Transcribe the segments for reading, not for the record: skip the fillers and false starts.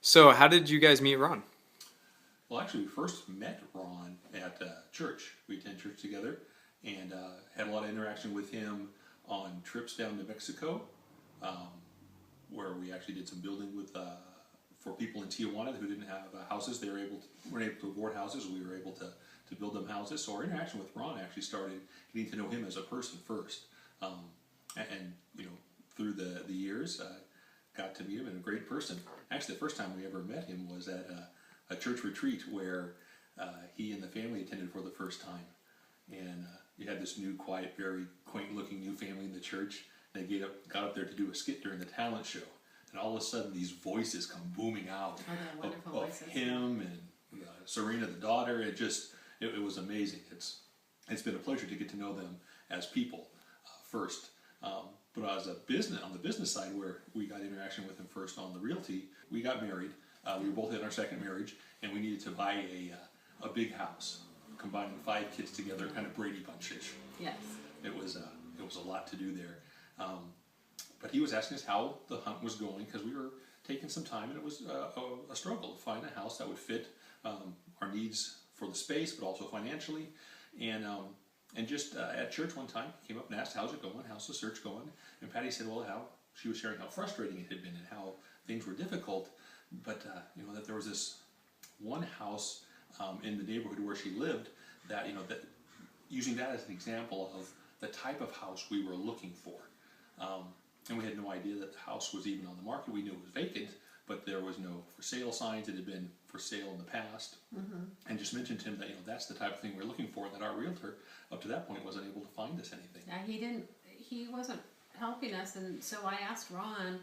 So how did you guys meet Ron? Well, actually, we first met Ron at church. We attended church together and had a lot of interaction with him on trips down to Mexico, um, where we actually did some building with for people in Tijuana who didn't have houses. They weren't able to afford houses. We were able to build them houses. So our interaction with Ron actually started getting to know him as a person first, and you know, through the years, got to meet him and a great person. Actually, the first time we ever met him was at a church retreat where he and the family attended for the first time. And you had this new, quiet, very quaint-looking new family in the church. They got up there to do a skit during the talent show. And all of a sudden, these voices come booming out of him and Serena, the daughter. It was amazing. It's been a pleasure to get to know them as people first. But as on the business side, where we got interaction with him first on the realty, we got married. We were both in our second marriage, and we needed to buy a big house, combining 5 kids together, kind of Brady Bunch-ish. Yes. It was a lot to do there. But he was asking us how the hunt was going, because we were taking some time, and it was a struggle to find a house that would fit our needs for the space, but also financially. And just at church one time, he came up and asked, "How's it going? How's the search going?" And Patty said, "Well, she was sharing how frustrating it had been and how things were difficult, but that there was this one house in the neighborhood where she lived that that using that as an example of the type of house we were looking for." And we had no idea that the house was even on the market. We knew it was vacant, but there was no for sale signs. It had been for sale in the past. Mm-hmm. And just mentioned to him that that's the type of thing we're looking for, and that our realtor up to that point wasn't able to find us anything. Yeah, he wasn't helping us, and so I asked Ron,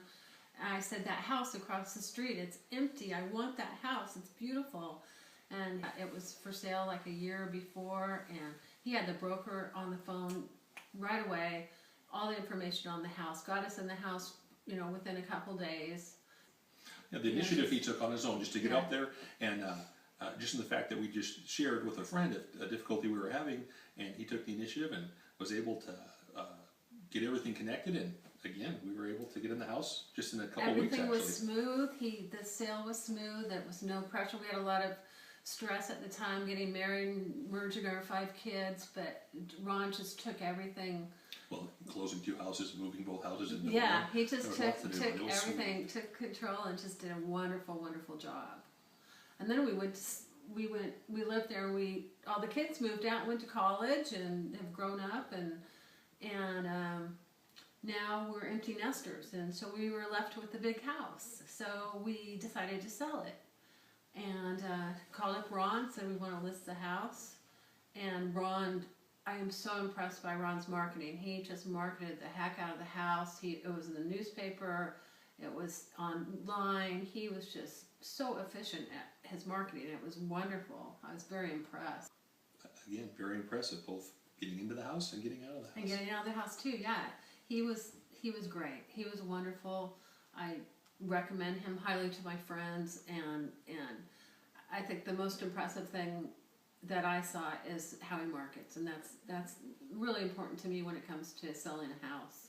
I said, "That house across the street, it's empty. I want that house. It's beautiful." And it was for sale like a year before, and he had the broker on the phone right away, all the information on the house, got us in the house, within a couple days. Yeah, the initiative he took on his own just to get up there, and just in the fact that we just shared with a friend a difficulty we were having, and he took the initiative and was able to get everything connected, and again, we were able to get in the house just in a couple weeks. Everything was smooth. The sale was smooth. There was no pressure. We had a lot of stress at the time, getting married and merging our 5 kids, but Ron just took everything. Well, closing 2 houses, moving both houses into yeah, he just took smooth. everything, took control, and just did a wonderful, wonderful job. And then we lived there, and all the kids moved out and went to college and have grown up, and now we're empty nesters, and so we were left with the big house. So we decided to sell it, and called up Ron, said we want to list the house. And Ron, I am so impressed by Ron's marketing. He just marketed the heck out of the house. It was in the newspaper, it was online. He was just so efficient at his marketing. It was wonderful. I was very impressed. Again, very impressive, both getting into the house and getting out of the house. And getting out of the house too, yeah. He was great. He was wonderful. I recommend him highly to my friends, and I think the most impressive thing that I saw is how he markets, and that's really important to me when it comes to selling a house,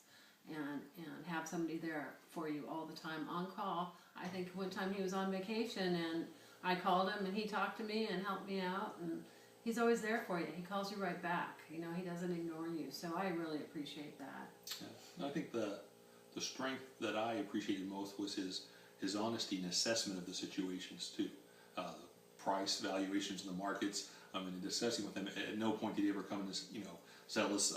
and have somebody there for you all the time on call. I think one time he was on vacation, and I called him, and he talked to me and helped me out, and he's always there for you. He calls you right back. He doesn't ignore you. So I really appreciate that. Yeah. I think the strength that I appreciated most was his honesty and assessment of the situations too. The price, valuations in the markets. In discussing with him, at no point did he ever come and sell us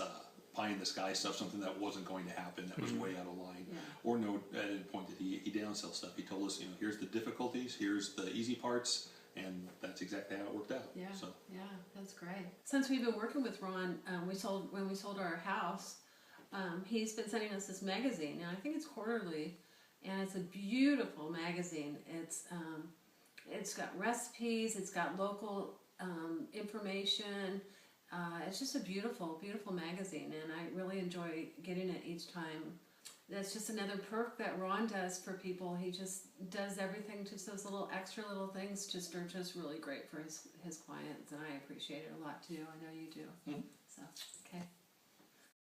pie in the sky stuff, something that wasn't going to happen, that was way out of line. Yeah. Or no, at any point did he downsell stuff. He told us, here's the difficulties, here's the easy parts, and that's exactly how it worked out. Yeah, so. Yeah, that's great. Since we've been working with Ron, when we sold our house, he's been sending us this magazine, and I think it's quarterly, and it's a beautiful magazine. It's got recipes, it's got local information. It's just a beautiful, beautiful magazine, and I really enjoy getting it each time. That's just another perk that Ron does for people. He just does everything, just those little extra little things are just really great for his clients, and I appreciate it a lot too. I know you do. Mm-hmm. So, okay.